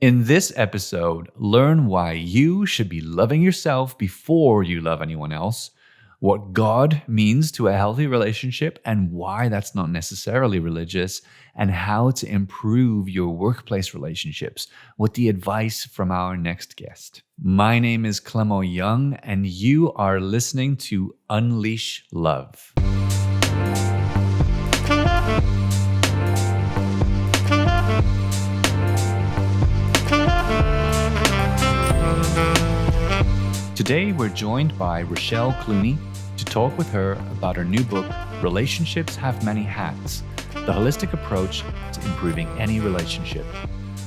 In this episode, learn why you should be loving yourself before you love anyone else, what God means to a healthy relationship and why that's not necessarily religious, and how to improve your workplace relationships with the advice from our next guest. My name is Clemo Young, and you are listening to Unleash Love. Today, we're joined by Rochelle Clunie to talk with her about her new book, Relationships Have Many Hats, the holistic approach to improving any relationship.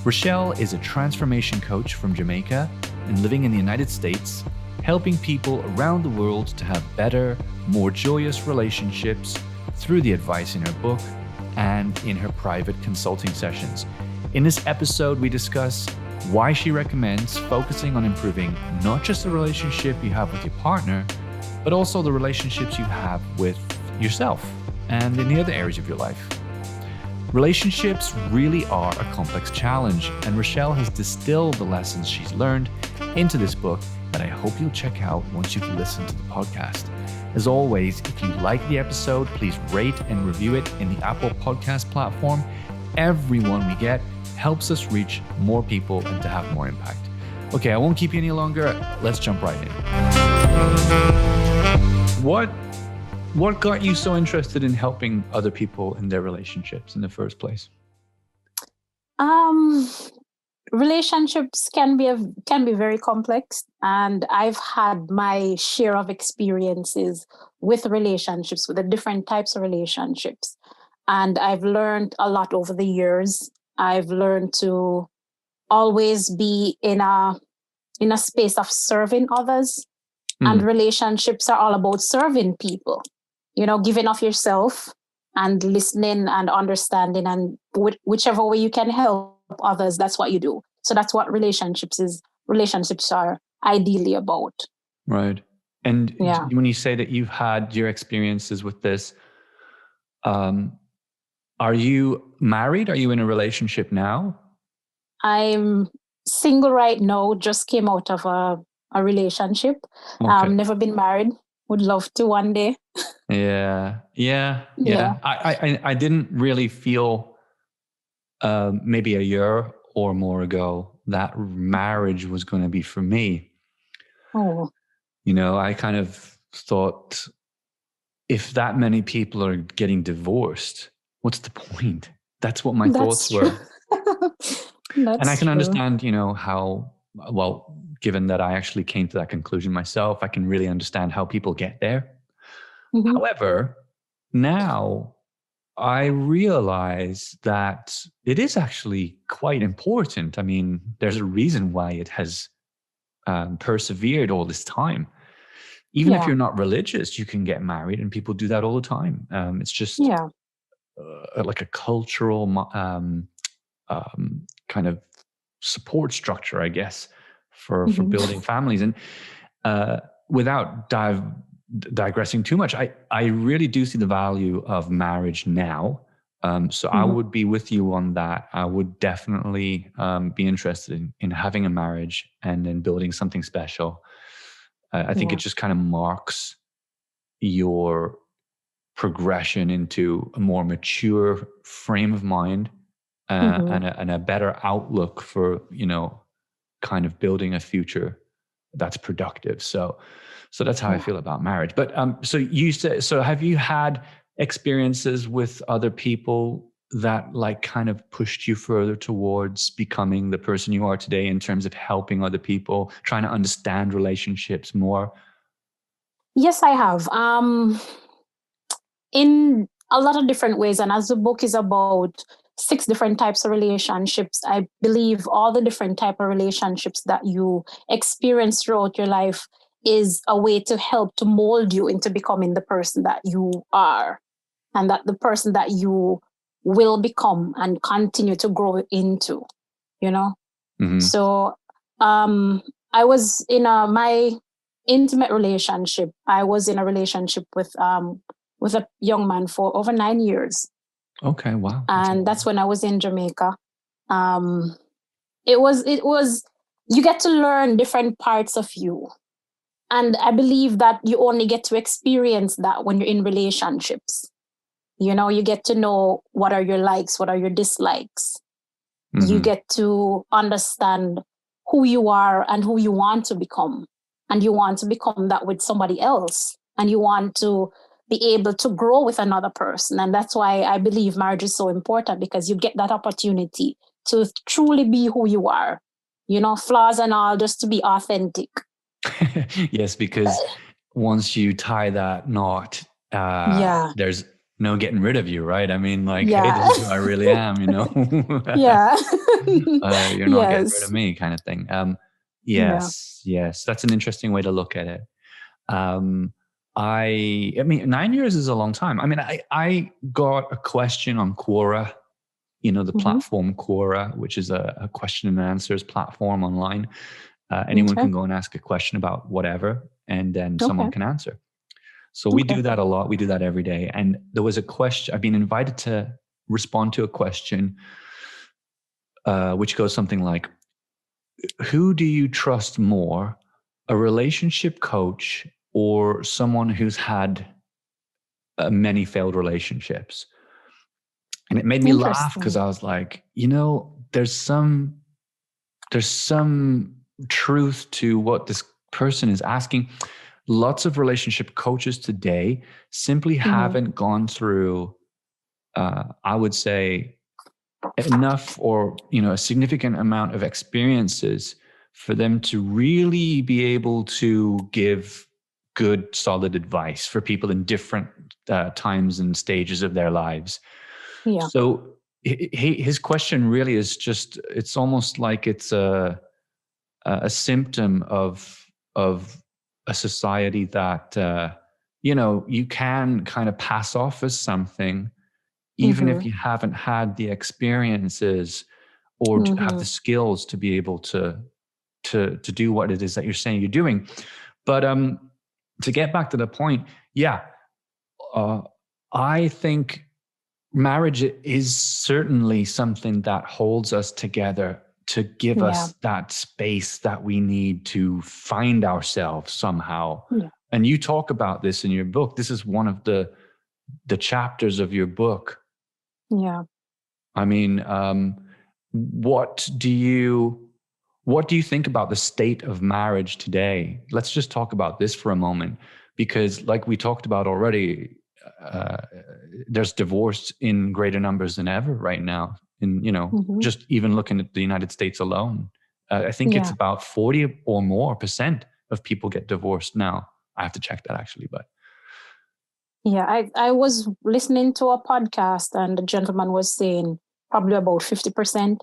Rochelle is a transformation coach from Jamaica and living in the United States, helping people around the world to have better, more joyous relationships through the advice in her book and in her private consulting sessions. In this episode, we discuss why she recommends focusing on improving not just the relationship you have with your partner, but also the relationships you have with yourself and in the other areas of your life. Relationships really are a complex challenge, and Rochelle has distilled the lessons she's learned into this book that I hope you'll check out once you've listened to the podcast. As always, if you like the episode, please rate and review it in the Apple Podcast platform. Everyone we get helps us reach more people and to have more impact. Okay, I won't keep you any longer. Let's jump right in. What got you so interested in helping other people in their relationships in the first place? Relationships can be very complex, and I've had my share of experiences with relationships, with the different types of relationships, and I've learned a lot over the years. I've learned to always be in a space of serving others, and relationships are all about serving people. Giving of yourself and listening and understanding, and whichever way you can help others, that's what you do. So that's what relationships are ideally about. Right. And yeah. When you say that you've had your experiences with this, are you married? Are you in a relationship now? I'm single right now, just came out of a relationship. Okay. Never been married. Would love to one day. Yeah. I didn't really feel maybe a year or more ago that marriage was going to be for me. Oh. I kind of thought, if that many people are getting divorced, what's the point? That's what my thoughts were. And I can understand, how, well, given that I actually came to that conclusion myself, I can really understand how people get there. Mm-hmm. However, now I realize that it is actually quite important. I mean, there's a reason why it has persevered all this time. Even if you're not religious, you can get married, and people do that all the time. It's just like a cultural kind of support structure, I guess, for building families. And without digressing too much, I really do see the value of marriage now. So I would be with you on that. I would definitely be interested in having a marriage and then building something special. I think it just kind of marks your progression into a more mature frame of mind and a better outlook for, kind of building a future that's productive. So that's how I feel about marriage. But so you said, so have you had experiences with other people that like kind of pushed you further towards becoming the person you are today in terms of helping other people, trying to understand relationships more? Yes, I have. In a lot of different ways. And as the book is about 6 different types of relationships, I believe all the different type of relationships that you experience throughout your life is a way to help to mold you into becoming the person that you are, and that the person that you will become and continue to grow into, So I was in my intimate relationship. I was in a relationship with a young man for over 9 years. Okay, wow. And that's when I was in Jamaica. it was you get to learn different parts of you. And I believe that you only get to experience that when you're in relationships. You get to know what are your likes, what are your dislikes. You get to understand who you are and who you want to become. And you want to become that with somebody else. And you want to be able to grow with another person. And that's why I believe marriage is so important, because you get that opportunity to truly be who you are, flaws and all, just to be authentic. Yes, because once you tie that knot, Yeah. there's no getting rid of you, right? I mean, like, hey, Yeah. this is who I really am, Yeah. You're not getting rid of Yes. me, kind of thing. Yeah. Yes, that's an interesting way to look at it. I mean, 9 years is a long time. I mean, I got a question on Quora, the platform Quora, which is a question and answers platform online. Anyone Okay. can go and ask a question about whatever, and then someone Okay. can answer. So we do that a lot. We do that every day. And there was a question, I've been invited to respond to a question, which goes something like, who do you trust more, a relationship coach or someone who's had many failed relationships? And it made me laugh, because Interesting. I was like, there's some truth to what this person is asking. Lots of relationship coaches today simply haven't gone through, I would say, enough, or a significant amount of experiences for them to really be able to give good, solid advice for people in different times and stages of their lives. Yeah. So his question really is just, it's almost like it's a symptom of a society that you can kind of pass off as something, even if you haven't had the experiences or have the skills to be able to do what it is that you're saying you're doing. But to get back to the point, I think marriage is certainly something that holds us together, to give us that space that we need to find ourselves somehow. Yeah. And you talk about this in your book. This is one of the chapters of your book. Yeah. I mean, what do you think about the state of marriage today? Let's just talk about this for a moment, because like we talked about already, there's divorce in greater numbers than ever right now. And, just even looking at the United States alone, I think it's about 40 or more % of people get divorced now. I have to check that actually, but. Yeah, I was listening to a podcast, and the gentleman was saying probably about 50%.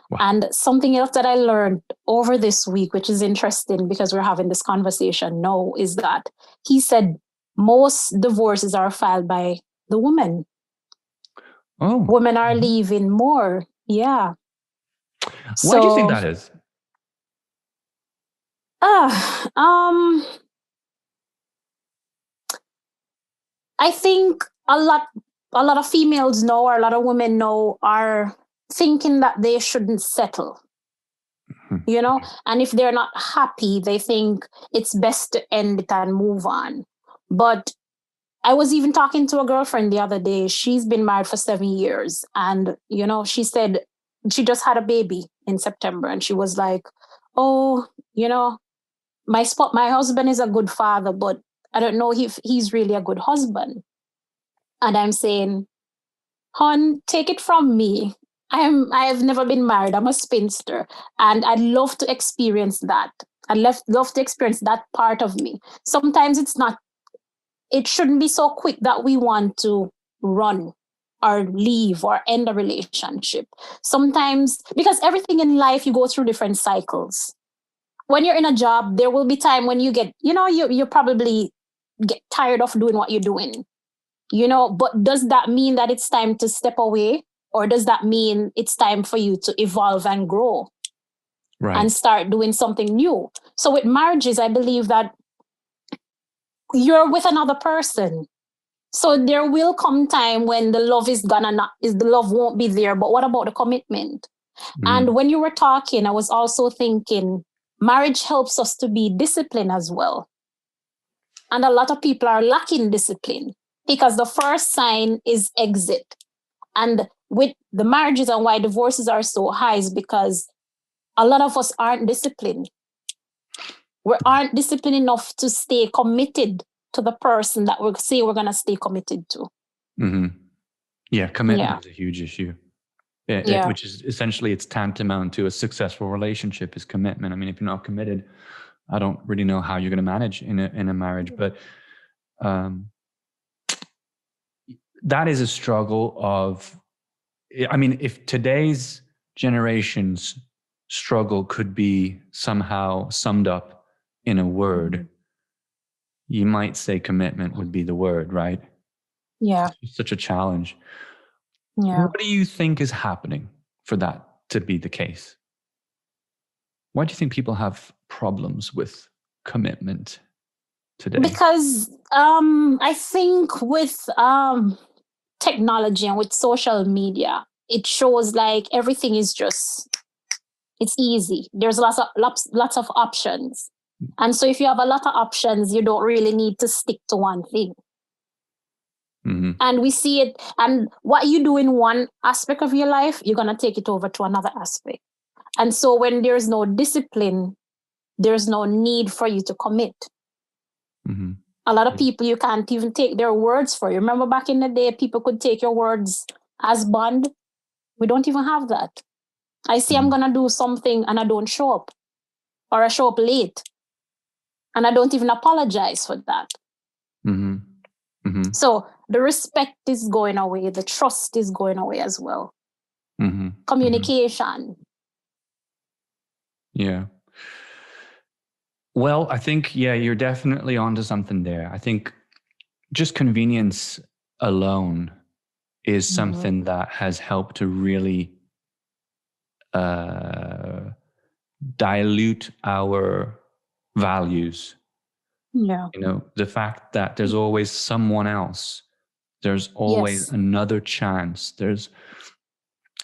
Wow. And something else that I learned over this week, which is interesting because we're having this conversation now, is that he said most divorces are filed by the women. Oh. Women are leaving more. Yeah. Why do you think that is? I think a lot of females know, or a lot of women know, are thinking that they shouldn't settle. And if they're not happy, they think it's best to end it and move on. But I was even talking to a girlfriend the other day. She's been married for 7 years. And, she said she just had a baby in September. And she was like, oh, my husband is a good father, but I don't know if he's really a good husband. And I'm saying, hon, take it from me. I have never been married. I'm a spinster. And I'd love to experience that. I'd love to experience that part of me. Sometimes it shouldn't be so quick that we want to run or leave or end a relationship. Sometimes, because everything in life, you go through different cycles. When you're in a job, there will be time when you get, you probably get tired of doing what you're doing. But does that mean that it's time to step away? Or does that mean it's time for you to evolve and grow? Right. And start doing something new? So with marriages, I believe that you're with another person. So there will come time when the love is gonna not, is the love won't be there. But what about the commitment? And when you were talking, I was also thinking marriage helps us to be disciplined as well. And a lot of people are lacking discipline because the first sign is exit. And with the marriages and why divorces are so high is because a lot of us aren't disciplined. We aren't disciplined enough to stay committed to the person that we say we're going to stay committed to. Yeah, commitment is a huge issue. Which is essentially, it's tantamount to a successful relationship is commitment. I mean, if you're not committed, I don't really know how you're going to manage in a marriage. But that is a struggle of, I mean, if today's generation's struggle could be somehow summed up in a word, you might say commitment would be the word, right? Yeah. It's such a challenge. Yeah. What do you think is happening for that to be the case? Why do you think people have problems with commitment today? Because I think with technology and with social media, it shows like everything is just, it's easy. There's lots of options. And so if you have a lot of options, you don't really need to stick to one thing. And we see it, and what you do in one aspect of your life, you're going to take it over to another aspect. And so when there's no discipline, there's no need for you to commit. A lot of people, you can't even take their words for you. Remember back in the day, people could take your words as bond. We don't even have that. I say I'm going to do something and I don't show up, or I show up late, and I don't even apologize for that. So the respect is going away. The trust is going away as well. Communication. Yeah. Well, I think, you're definitely onto something there. I think just convenience alone is something that has helped to really dilute our values. Yeah. You know, the fact that there's always someone else, there's always another chance, there's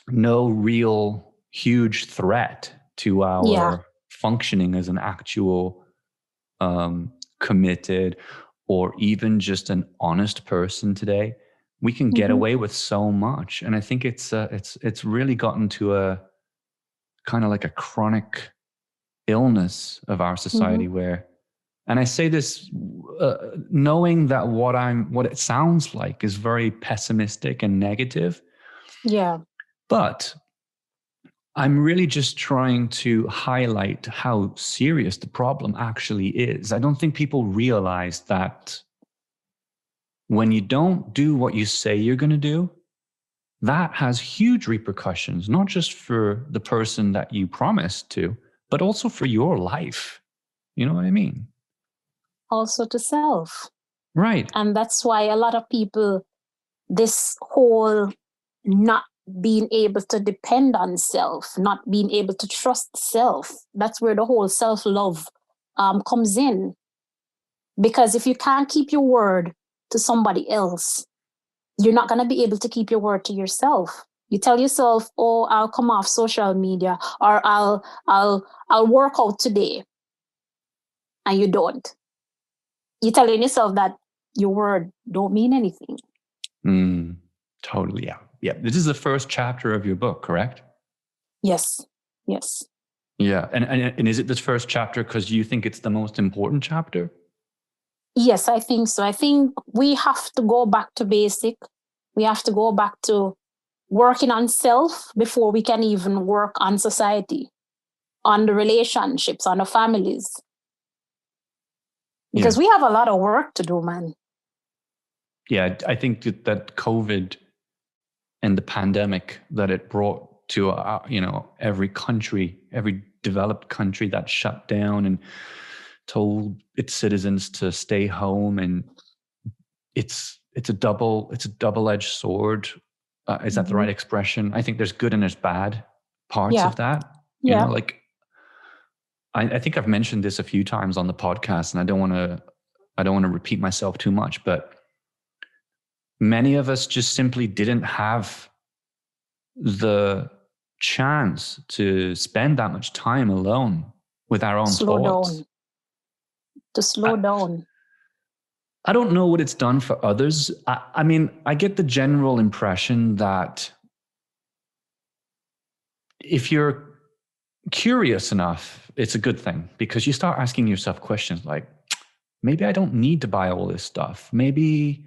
no real huge threat to our functioning as an actual committed or even just an honest person today. We can get away with so much, and I think it's really gotten to a kind of like a chronic illness of our society where, and I say this knowing that what it sounds like is very pessimistic and negative. Yeah. But I'm really just trying to highlight how serious the problem actually is. I don't think people realize that when you don't do what you say you're going to do, that has huge repercussions, not just for the person that you promised to, but also for your life. You know what I mean? Also to self. Right. And that's why a lot of people, this whole not being able to depend on self, not being able to trust self, that's where the whole self-love comes in. Because if you can't keep your word to somebody else, you're not going to be able to keep your word to yourself. You tell yourself, oh, I'll come off social media, or I'll work out today. And you don't. You're telling yourself that your word don't mean anything. Totally. Yeah. Yeah. This is the first chapter of your book, correct? Yes. Yes. Yeah. And is it this first chapter because you think it's the most important chapter? Yes, I think so. I think we have to go back to basic. We have to go back to working on self before we can even work on society, on the relationships, on the families. Because we have a lot of work to do, man. Yeah, I think that COVID and the pandemic that it brought to, every country, every developed country that shut down and told its citizens to stay home, and it's a double-edged sword. Is that the right expression? I think there's good and there's bad parts of that. You know, like I think I've mentioned this a few times on the podcast, and I don't want to repeat myself too much, but many of us just simply didn't have the chance to spend that much time alone with our own Slow thoughts. down. To slow down. I don't know what it's done for others. I mean, I get the general impression that if you're curious enough, it's a good thing, because you start asking yourself questions like, maybe I don't need to buy all this stuff. Maybe,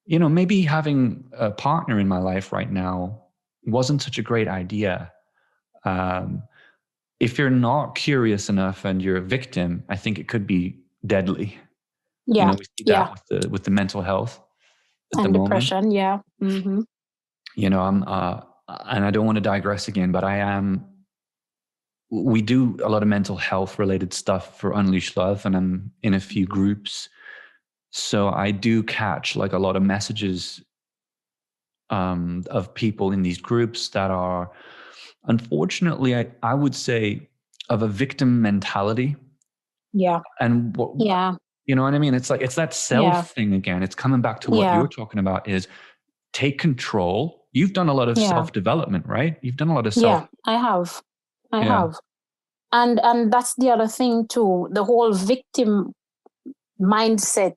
maybe having a partner in my life right now wasn't such a great idea. If you're not curious enough and you're a victim, I think it could be deadly. Yeah. We see that with the mental health at the moment. Depression. Yeah. Mm-hmm. I'm, and I don't want to digress again, but we do a lot of mental health related stuff for Unleash Love, and I'm in a few groups. So I do catch like a lot of messages of people in these groups that are, unfortunately, I would say, of a victim mentality. Yeah. And you know what I mean? It's like, it's that self thing again. It's coming back to what you're talking about, is take control. You've done a lot of self-development, right? You've done a lot of self. Yeah, I have. And that's the other thing too. The whole victim mindset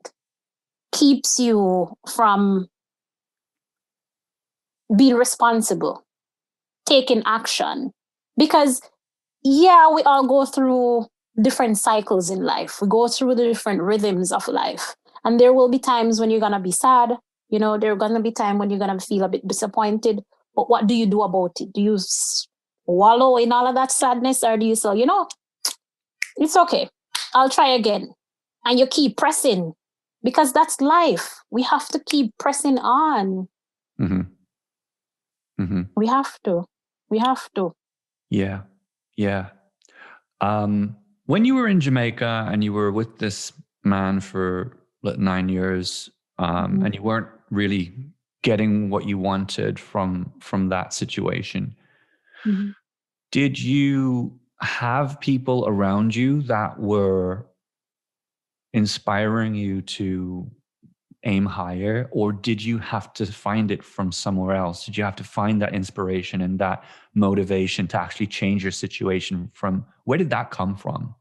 keeps you from being responsible, taking action. Because we all go through different cycles in life. We go through the different rhythms of life. And there will be times when you're going to be sad. There are going to be times when you're going to feel a bit disappointed. But what do you do about it? Do you wallow in all of that sadness, or do you say, it's okay, I'll try again? And you keep pressing, because that's life. We have to keep pressing on. Mm-hmm. Mm-hmm. We have to. Yeah. When you were in Jamaica and you were with this man for 9 years, and you weren't really getting what you wanted from that situation, did you have people around you that were inspiring you to aim higher, or did you have to find it from somewhere else? Did you have to find that inspiration and that motivation to actually change your situation? From where did that come from?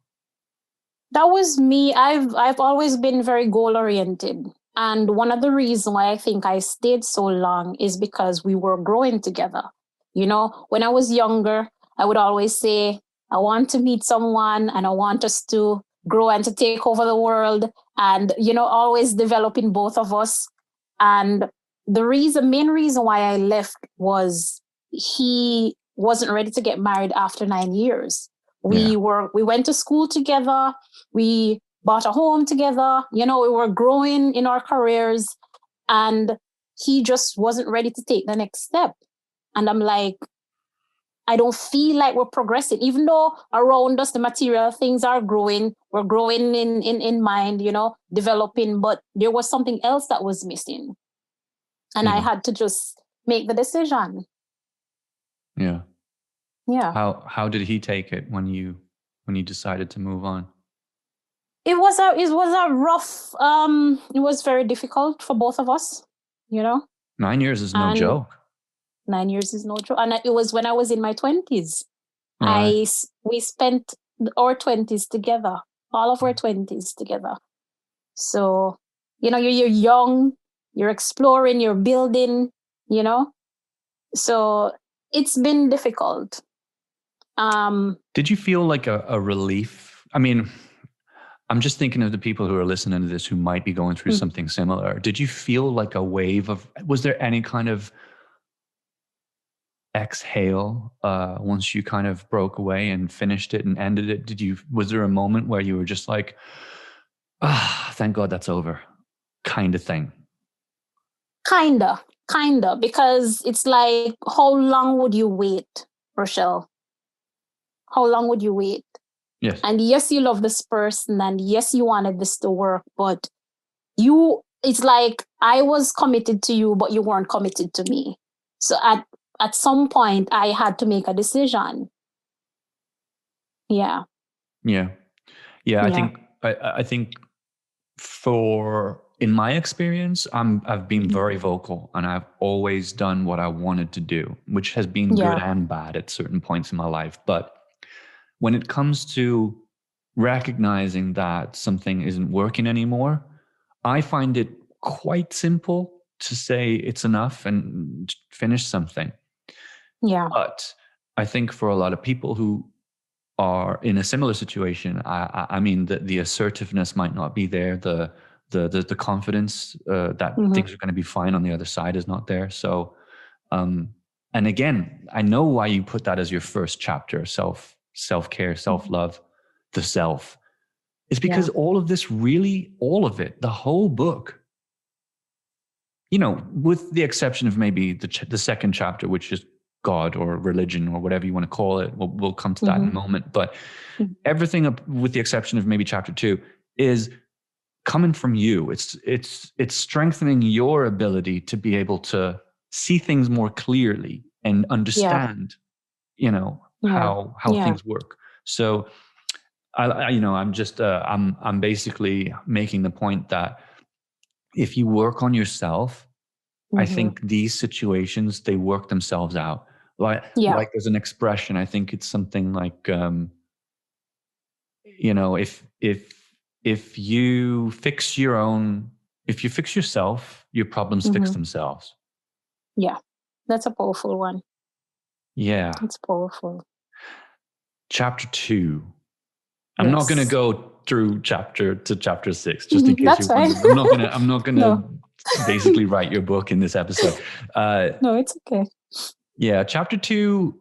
That was me. I've always been very goal oriented. And one of the reasons why I think I stayed so long is because we were growing together. When I was younger, I would always say, I want to meet someone and I want us to grow and to take over the world, and, always developing both of us. And the main reason why I left was he wasn't ready to get married after 9 years. We went to school together. We bought a home together. We were growing in our careers, and he just wasn't ready to take the next step. And I'm like, I don't feel like we're progressing, even though around us the material things are growing. We're growing in mind, developing, but there was something else that was missing. And I had to just make the decision. Yeah. Yeah. How did he take it when you decided to move on? It was a rough, it was very difficult for both of us, 9 years is no joke. 9 years is no joke. And it was when I was in my 20s. Right. We spent our 20s together, all of our 20s together. So, you're young, you're exploring, you're building, so it's been difficult. Did you feel like a relief? I mean, I'm just thinking of the people who are listening to this who might be going through something similar. Did you feel like a wave was there any kind of exhale once you kind of broke away and finished it and ended it? Was there a moment where you were just like, thank God that's over, kind of thing? Kinda, because it's like, how long would you wait, Rochelle? How long would you wait? Yes. And yes, you love this person, and yes, you wanted this to work, but it's like I was committed to you, but you weren't committed to me. So at some point, I had to make a decision. Yeah. I think for in my experience, I've been very vocal, and I've always done what I wanted to do, which has been good and bad at certain points in my life. But when it comes to recognizing that something isn't working anymore, I find it quite simple to say it's enough and finish something. Yeah. But I think for a lot of people who are in a similar situation, I mean, the assertiveness might not be there. The confidence that things are going to be fine on the other side is not there. So, and again, I know why you put that as your first chapter: self-care, self-love, the self. It's because all of this, really, all of it, the whole book, you know, with the exception of maybe the second chapter, which is God or religion or whatever you want to call it. We'll come to that in a moment. But everything up, with the exception of maybe chapter 2, is coming from you. It's strengthening your ability to be able to see things more clearly and understand, you know, how things work. So I'm basically making the point that if you work on yourself, I think these situations, they work themselves out. Like there's an expression, I think it's something like, you know, if you fix yourself, your problems fix themselves. Yeah, that's a powerful one. Yeah. It's powerful. Chapter 2. I'm not going to go through chapter 6, just in case that's you're wondering. I'm not gonna No. basically write your book in this episode. No, it's okay. Yeah, chapter 2.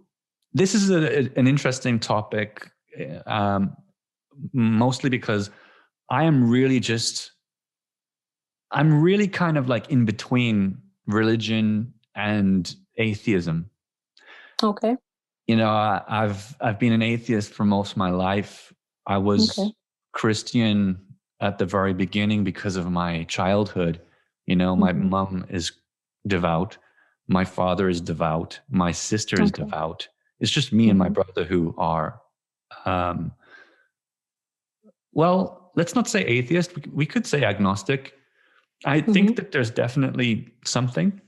This is an interesting topic, mostly because I'm really kind of like in between religion and atheism. Okay. You know, I've been an atheist for most of my life. I was Christian at the very beginning because of my childhood. You know, my mom is devout. My father is devout. My sister is devout. It's just me and my brother who are, well, let's not say atheist. We could say agnostic. I think that there's definitely something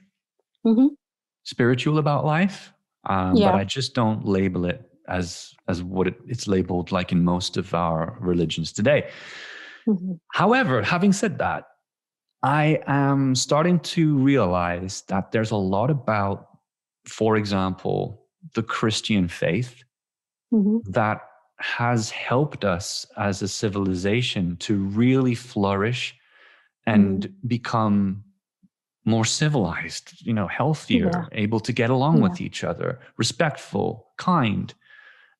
spiritual about life, but I just don't label it as what it's labeled like in most of our religions today. However, having said that, I am starting to realize that there's a lot about, for example, the Christian faith that has helped us as a civilization to really flourish and become more civilized, you know, healthier, able to get along with each other, respectful, kind.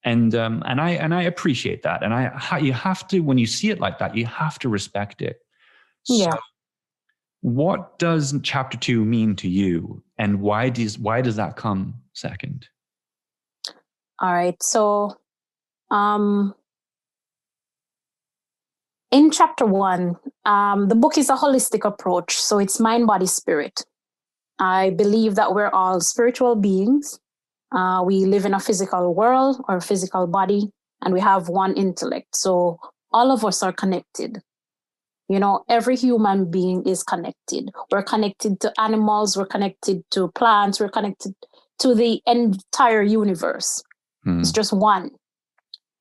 And I appreciate that. And you have to, when you see it like that, you have to respect it. So what does chapter 2 mean to you? And why does that come second? All right. So in chapter 1, the book is a holistic approach. So it's mind, body, spirit. I believe that we're all spiritual beings. We live in a physical world or physical body, and we have one intellect. So all of us are connected. You know, every human being is connected. We're connected to animals. We're connected to plants. We're connected to the entire universe. It's just one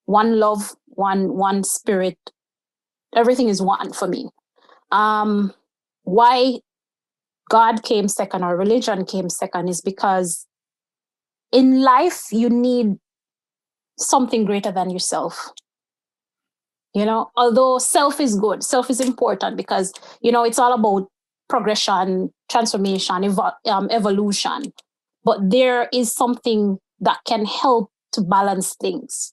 love, one spirit. Everything is one for me. Why God came second or religion came second is because in life you need something greater than yourself. You know, although self is good, self is important because, you know, it's all about progression, transformation, evolution. But there is something that can help to balance things.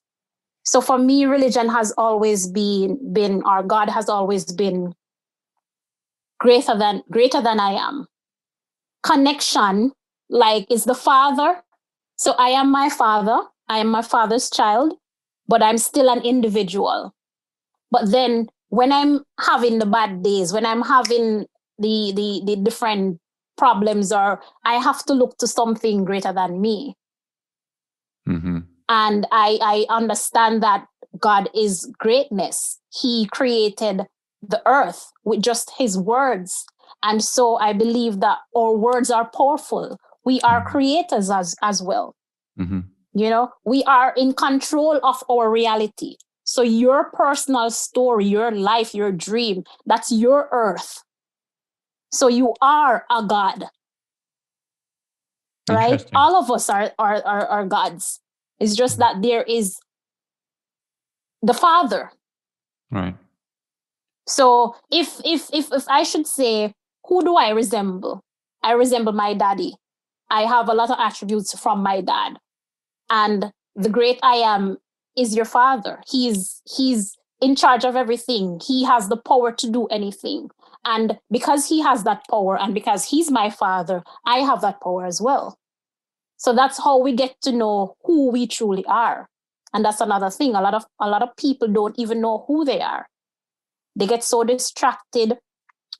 So for me, religion has always been or God has always been greater than I am. Connection, like, is the Father. So I am my father. I am my father's child, but I'm still an individual. But then when I'm having the bad days, when I'm having the different problems, or I have to look to something greater than me. And I understand that God is greatness. He created the earth with just his words. And so I believe that our words are powerful. We are creators as well. Mm-hmm. You know, we are in control of our reality. So your personal story, your life, your dream, that's your earth. So you are a God, right? All of us are gods. It's just that there is the Father. Right. So if I should say, who do I resemble? I resemble my daddy. I have a lot of attributes from my dad. And the great I am is your father. He's in charge of everything. He has the power to do anything. And because he has that power and because he's my father, I have that power as well. So that's how we get to know who we truly are. And that's another thing. A lot of people don't even know who they are. They get so distracted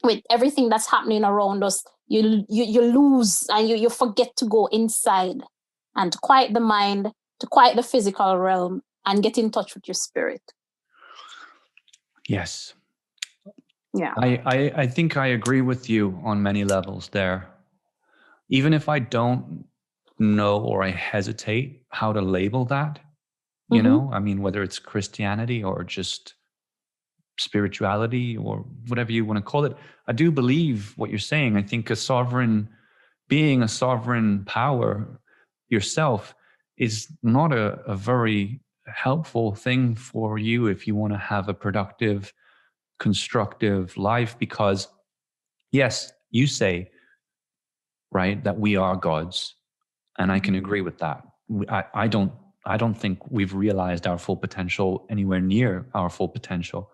with everything that's happening around us. You lose and you forget to go inside and to quiet the mind, to quiet the physical realm, and get in touch with your spirit. Yes. Yeah. I think I agree with you on many levels there. Even if I don't know or I hesitate how to label that, you know, I mean, whether it's Christianity or just spirituality or whatever you want to call it, I do believe what you're saying. I think being a sovereign power yourself is not a very helpful thing for you if you want to have a productive, constructive life, because yes, you say, right, that we are gods, and I can agree with that. I don't think we've realized our full potential anywhere near our full potential.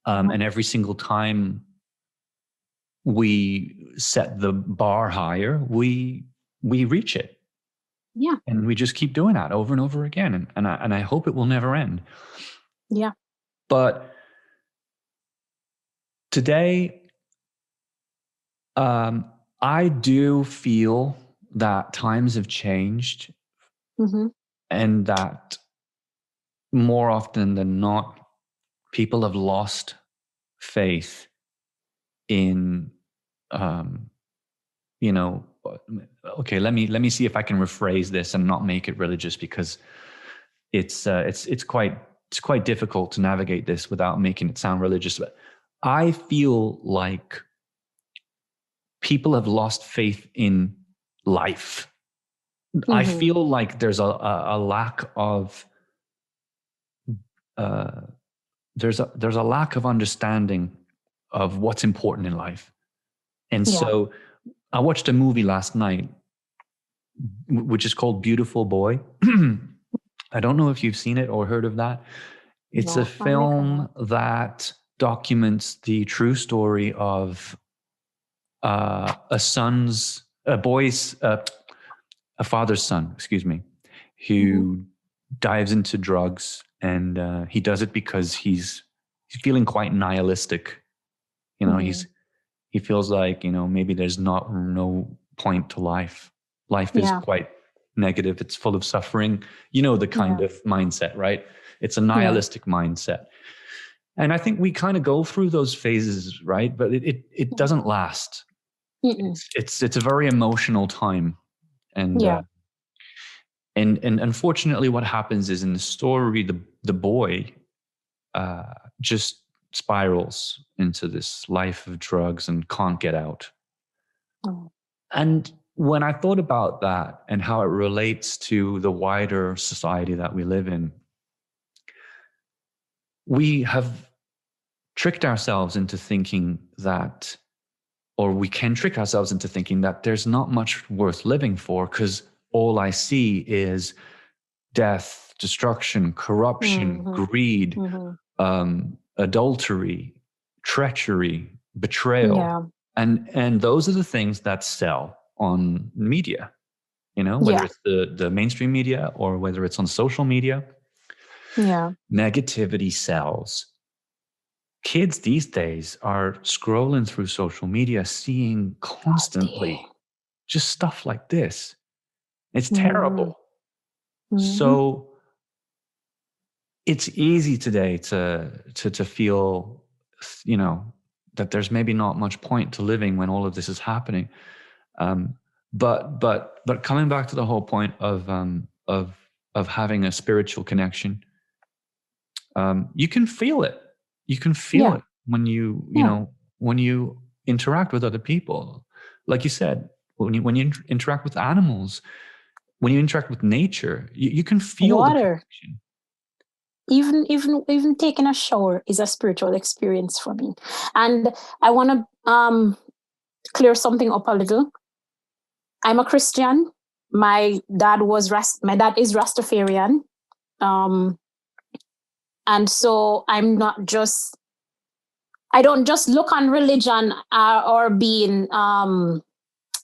And every single time we set the bar higher, we reach it. Yeah. And we just keep doing that over and over again. And I hope it will never end. Yeah. But today, I do feel that times have changed, and that more often than not, people have lost faith in, you know, okay, let me see if I can rephrase this and not make it religious, because it's quite difficult to navigate this without making it sound religious. But I feel like people have lost faith in life. I feel like there's a lack of there's a lack of understanding of what's important in life. And so I watched a movie last night, which is called Beautiful Boy. I don't know if you've seen it or heard of that. It's a film that documents the true story of a father's son, excuse me, who dives into drugs, and he does it because he's feeling quite nihilistic. You know, he feels like, you know, maybe there's no point to life. Life is quite negative. It's full of suffering. You know, the kind of mindset, right? It's a nihilistic mindset. And I think we kind of go through those phases, right? But it doesn't last. It's a very emotional time. And and unfortunately what happens is, in the story, the boy just spirals into this life of drugs and can't get out. And when I thought about that and how it relates to the wider society that we live in, we have tricked ourselves into thinking that, or we can trick ourselves into thinking that there's not much worth living for, because all I see is death, destruction, corruption, greed, adultery, treachery, betrayal. And those are the things that sell on media, you know, whether it's the mainstream media or whether it's on social media. Negativity sells. Kids these days are scrolling through social media, seeing constantly just stuff like this. It's terrible. So it's easy today to feel that there's maybe not much point to living when all of this is happening. But coming back to the whole point of having a spiritual connection, you can feel it. You can feel it when you when you interact with other people. Like you said, when you interact with animals, when you interact with nature, you can feel water. the connection. Even taking a shower is a spiritual experience for me. And I want to clear something up a little. I'm a Christian. My dad is Rastafarian. And so I don't just look on religion or being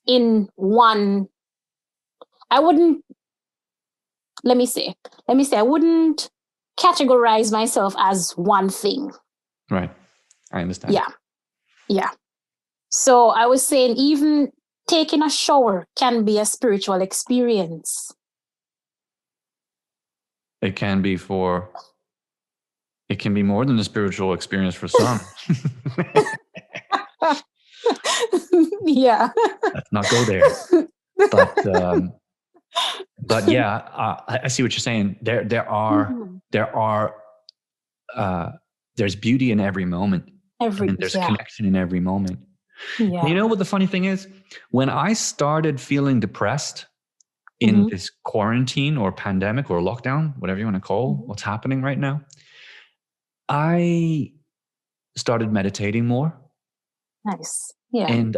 in one. I wouldn't categorize myself as one thing. Right. I understand. Yeah. So I was saying even taking a shower can be a spiritual experience. It can be more than a spiritual experience for some. Yeah. Let's not go there. But yeah, I see what you're saying. There's beauty in every moment. And there's connection in every moment. Yeah. You know what the funny thing is? When I started feeling depressed in this quarantine or pandemic or lockdown, whatever you want to call what's happening right now, I started meditating more. Nice. Yeah. And,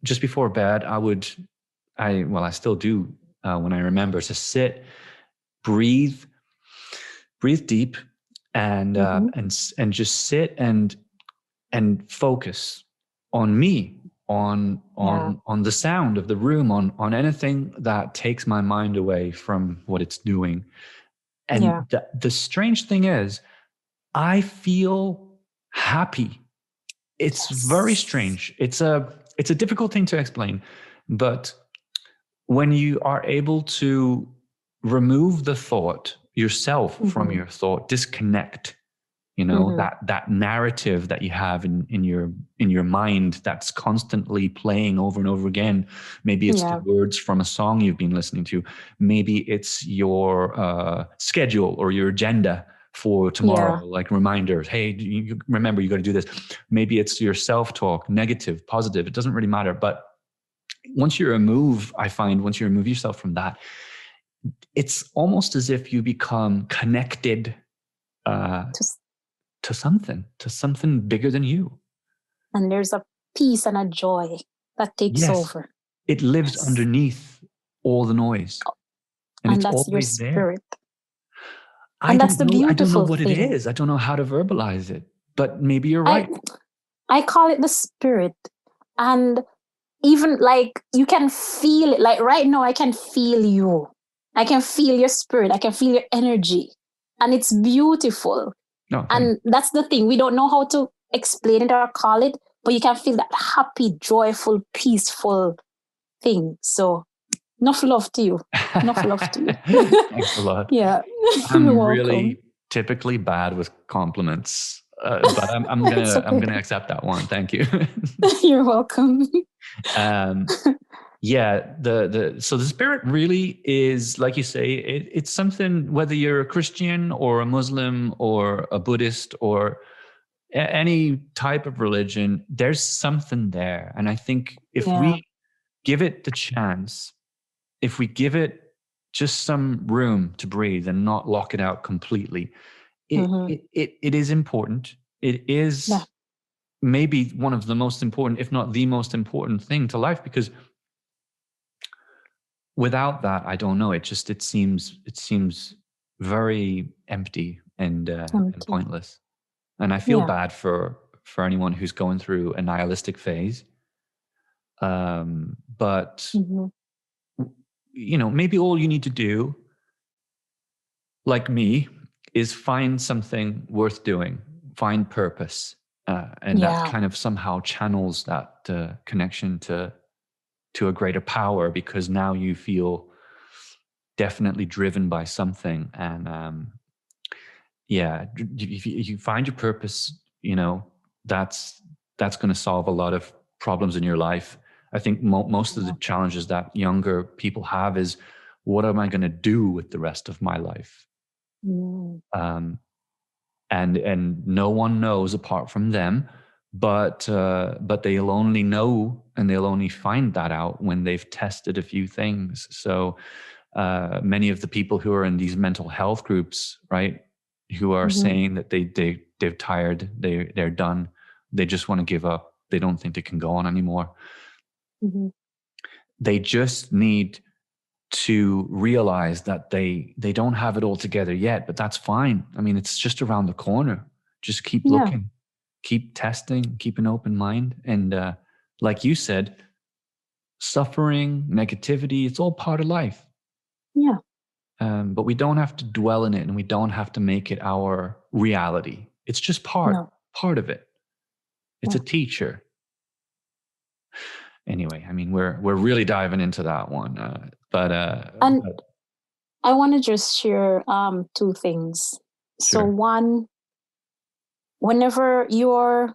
just before bed, I still do when I remember to sit, breathe deep and just sit and focus on me, on the sound of the room, on anything that takes my mind away from what it's doing. And the strange thing is, I feel happy. It's very strange. It's a difficult thing to explain, but when you are able to remove the thought yourself from your thought, disconnect, that narrative that you have in your mind that's constantly playing over and over again. Maybe it's the words from a song you've been listening to. Maybe it's your schedule or your agenda for tomorrow, like reminders. Hey, remember, you got to do this. Maybe it's your self-talk, negative, positive. It doesn't really matter. But once you remove yourself from that, it's almost as if you become connected to something bigger than you. And there's a peace and a joy that takes over. It lives underneath all the noise. And it's that's always your spirit. There. And that's the beautiful I don't know what thing. it is. I don't know how to verbalize it, but maybe you're right. I call it the spirit. And even like you can feel it. Like right now, I can feel you. I can feel your spirit. I can feel your energy. And it's beautiful. And that's the thing. We don't know how to explain it or call it, but you can feel that happy, joyful, peaceful thing. So enough love to you. Enough love to you. Thanks a lot. Yeah. I'm really typically bad with compliments, but I'm gonna accept that one. Thank you. You're welcome. So the spirit really is, like you say, it's something, whether you're a Christian or a Muslim or a Buddhist or any type of religion, there's something there. And I think if we give it the chance, if we give it just some room to breathe and not lock it out completely, it is important. It is maybe one of the most important, if not the most important thing to life, because without that, I don't know. It seems very empty and pointless. And I feel bad for anyone who's going through a nihilistic phase. But maybe all you need to do, like me, is find something worth doing, find purpose, and that kind of somehow channels that connection to a greater power, because now you feel definitely driven by something. And if you find your purpose, that's going to solve a lot of problems in your life. I think most of the challenges that younger people have is, what am I going to do with the rest of my life? And no one knows apart from them, but they'll only know and they'll only find that out when they've tested a few things. So many of the people who are in these mental health groups, right, who are saying that they're tired, they're done, they just want to give up, they don't think they can go on anymore. They just need to realize that they don't have it all together yet, but that's fine. I mean, it's just around the corner. Just keep looking, keep testing, keep an open mind. And like you said, suffering, negativity, it's all part of life. Yeah. But we don't have to dwell in it, and we don't have to make it our reality. It's just part of it. It's a teacher. Anyway, I mean, we're really diving into that one. But I want to just share two things. So one, whenever you're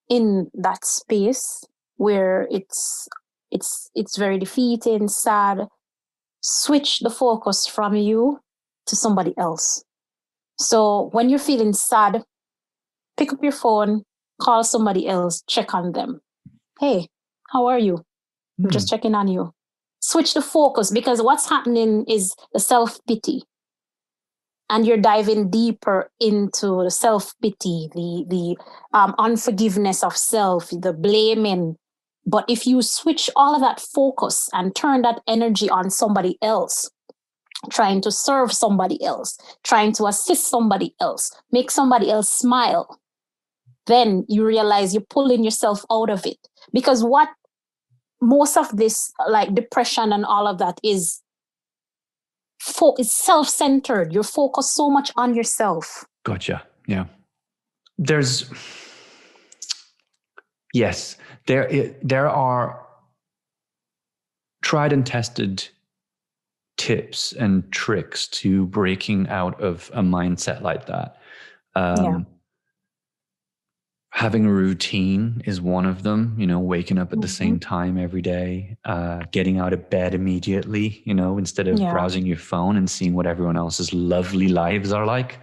in that space where it's very defeating, sad, switch the focus from you to somebody else. So when you're feeling sad, pick up your phone, call somebody else, check on them. Hey, how are you? I'm just checking on you. Switch the focus, because what's happening is the self-pity. And you're diving deeper into the self-pity, the unforgiveness of self, the blaming. But if you switch all of that focus and turn that energy on somebody else, trying to serve somebody else, trying to assist somebody else, make somebody else smile, then you realize you're pulling yourself out of it. Because what most of this, like depression and all of that, is it's self-centered. You're focused so much on yourself. Gotcha. Yeah. There are tried and tested tips and tricks to breaking out of a mindset like that. Having a routine is one of them, waking up at the same time every day, getting out of bed immediately, instead of browsing your phone and seeing what everyone else's lovely lives are like.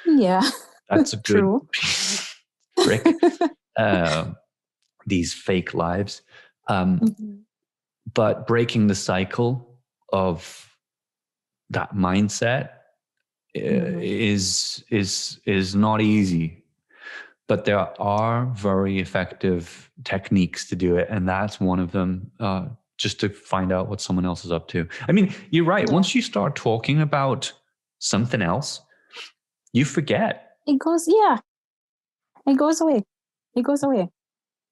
Yeah. That's a good trick. These fake lives. But breaking the cycle of that mindset is not easy. But there are very effective techniques to do it. And that's one of them, just to find out what someone else is up to. I mean, you're right. Yeah. Once you start talking about something else, you forget. It goes away.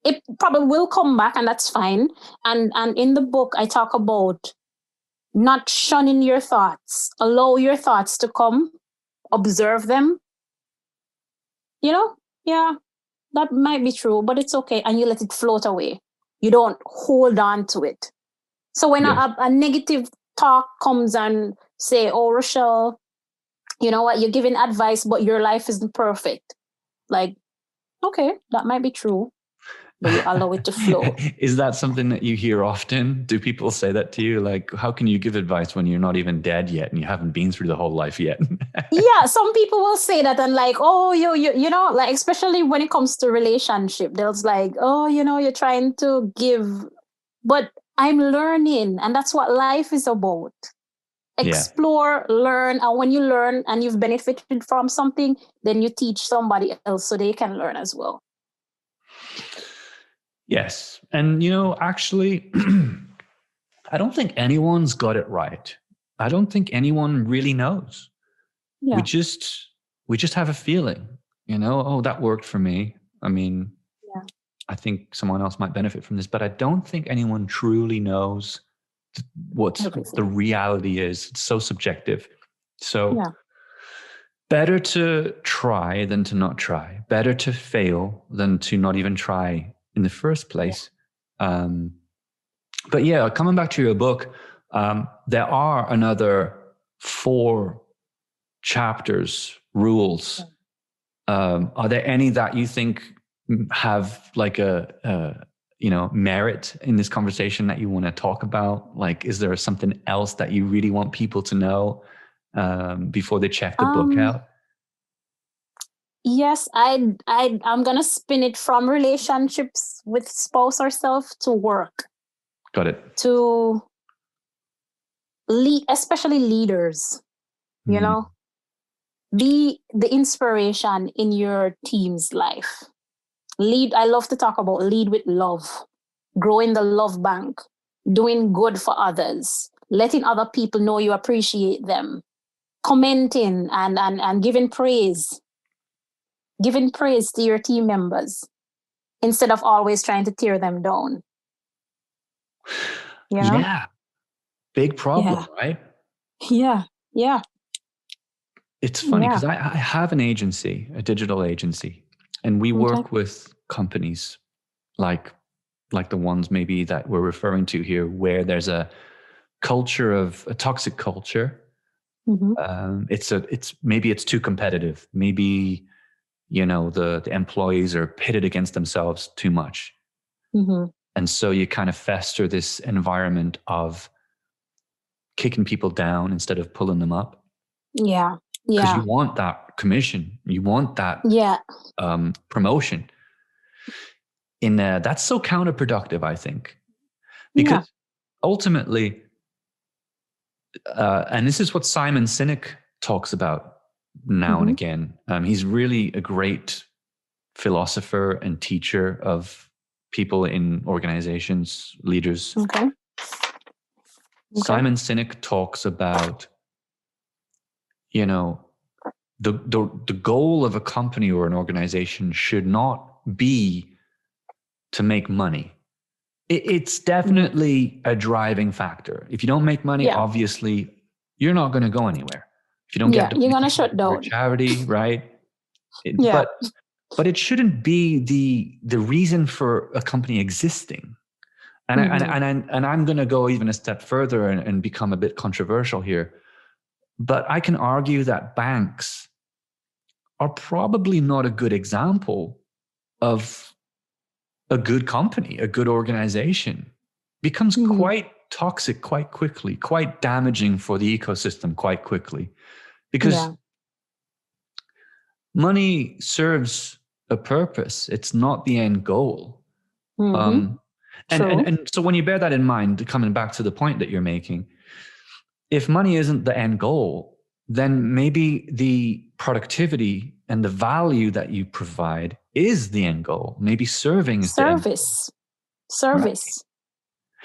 It probably will come back, and that's fine. And in the book, I talk about not shunning your thoughts. Allow your thoughts to come, observe them. Yeah, that might be true, but it's okay. And you let it float away. You don't hold on to it. So when a negative talk comes and say, oh, Rochelle, you know what, you're giving advice, but your life isn't perfect. Like, okay, that might be true, but you allow it to flow. Is that something that you hear often? Do people say that to you? Like, how can you give advice when you're not even dead yet and you haven't been through the whole life yet? Yeah, some people will say that, and like, oh, you know, like, especially when it comes to relationship, they'll like, oh, you're trying to give, but I'm learning, and that's what life is about. Explore, learn, and when you learn and you've benefited from something, then you teach somebody else so they can learn as well. Yes. And, actually, I don't think anyone's got it right. I don't think anyone really knows. Yeah. We just have a feeling, oh, that worked for me. I mean, I think someone else might benefit from this, but I don't think anyone truly knows what the reality is. It's so subjective. So better to try than to not try. Better to fail than to not even try in the first place. But yeah, coming back to your book, there are another 4 chapters, rules Are there any that you think have like a merit in this conversation that you want to talk about? Like, is there something else that you really want people to know before they check the book out? Yes, I'm gonna spin it from relationships with spouse or self to work. Got it. To lead, especially leaders, you know, be the inspiration in your team's life. Lead, I love to talk about lead with love, growing the love bank, doing good for others, letting other people know you appreciate them, commenting and giving praise to your team members instead of always trying to tear them down. You know? Yeah. Big problem, right? Yeah. Yeah. It's funny because I have an agency, a digital agency, and we work with companies like the ones maybe that we're referring to here, where there's a culture of a toxic culture. It's maybe it's too competitive. Maybe, the employees are pitted against themselves too much. And so you kind of fester this environment of kicking people down instead of pulling them up. Yeah. Because you want that commission, you want that promotion. That's so counterproductive, I think, because ultimately, and this is what Simon Sinek talks about now and again. He's really a great philosopher and teacher of people in organizations, leaders. Simon Sinek talks about, the goal of a company or an organization should not be to make money. It's definitely a driving factor. If you don't make money, obviously you're not going to go anywhere. If you don't get you're going to shut down. Charity, right? But it shouldn't be the reason for a company existing. And I'm going to go even a step further and become a bit controversial here. But I can argue that banks are probably not a good example of a good company, a good organization. Becomes quite toxic quite quickly, quite damaging for the ecosystem quite quickly. Because money serves a purpose. It's not the end goal. And so when you bear that in mind, coming back to the point that you're making, if money isn't the end goal, then maybe the productivity and the value that you provide is the end goal. Maybe serving is service. Right.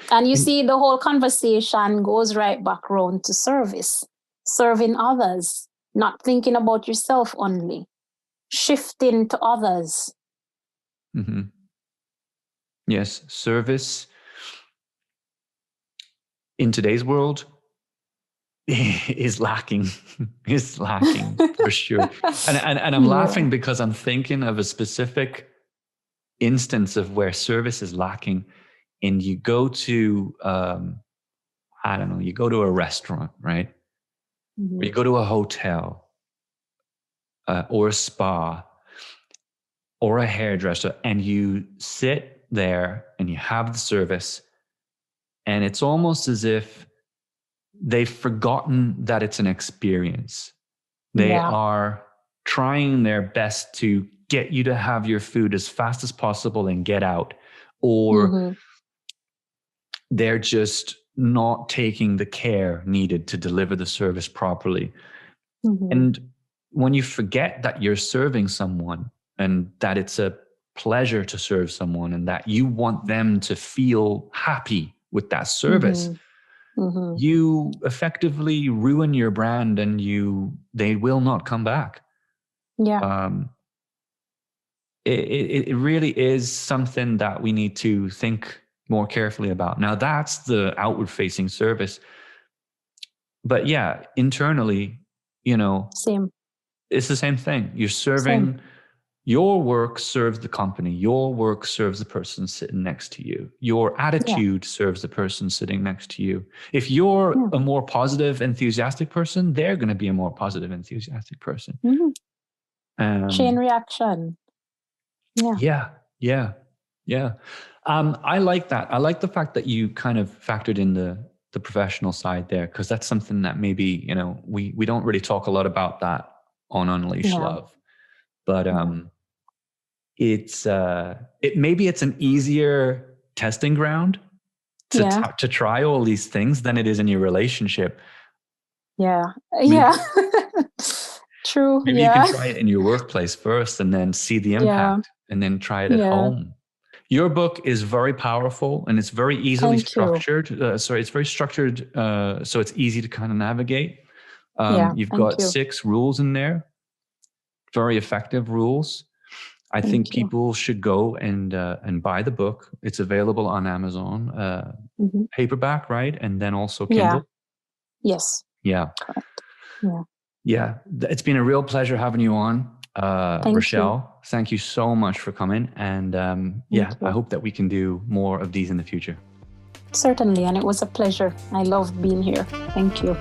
And you see, the whole conversation goes right back round to service, serving others, not thinking about yourself only, shifting to others. Yes, service in today's world is lacking for sure. And I'm laughing because I'm thinking of a specific instance of where service is lacking. And you go to, you go to a restaurant, right? Or you go to a hotel or a spa or a hairdresser, and you sit there and you have the service, and it's almost as if they've forgotten that it's an experience. They are trying their best to get you to have your food as fast as possible and get out, or they're just not taking the care needed to deliver the service properly. And when you forget that you're serving someone and that it's a pleasure to serve someone and that you want them to feel happy with that service, you effectively ruin your brand and they will not come back. It really is something that we need to think more carefully about. Now, that's the outward facing service. But internally, it's the same thing. You're serving, your work serves the company. Your work serves the person sitting next to you. Your attitude serves the person sitting next to you. If you're a more positive, enthusiastic person, they're going to be a more positive, enthusiastic person. Chain reaction. Yeah. I like that. I like the fact that you kind of factored in the professional side there, because that's something that maybe, we don't really talk a lot about that on Unleash Love. But it's maybe it's an easier testing ground to try all these things than it is in your relationship. True. Maybe you can try it in your workplace first and then see the impact and then try it at home. Your book is very powerful and it's very easily structured. It's very structured, so it's easy to kind of navigate. You've got 6 rules in there, very effective rules. I think people should go and buy the book. It's available on Amazon, paperback, right? And then also Kindle. Yes. Yeah. Correct. Yeah. It's been a real pleasure having you on, Rochelle. Thank you so much for coming. And I hope that we can do more of these in the future. Certainly. And it was a pleasure. I loved being here. Thank you.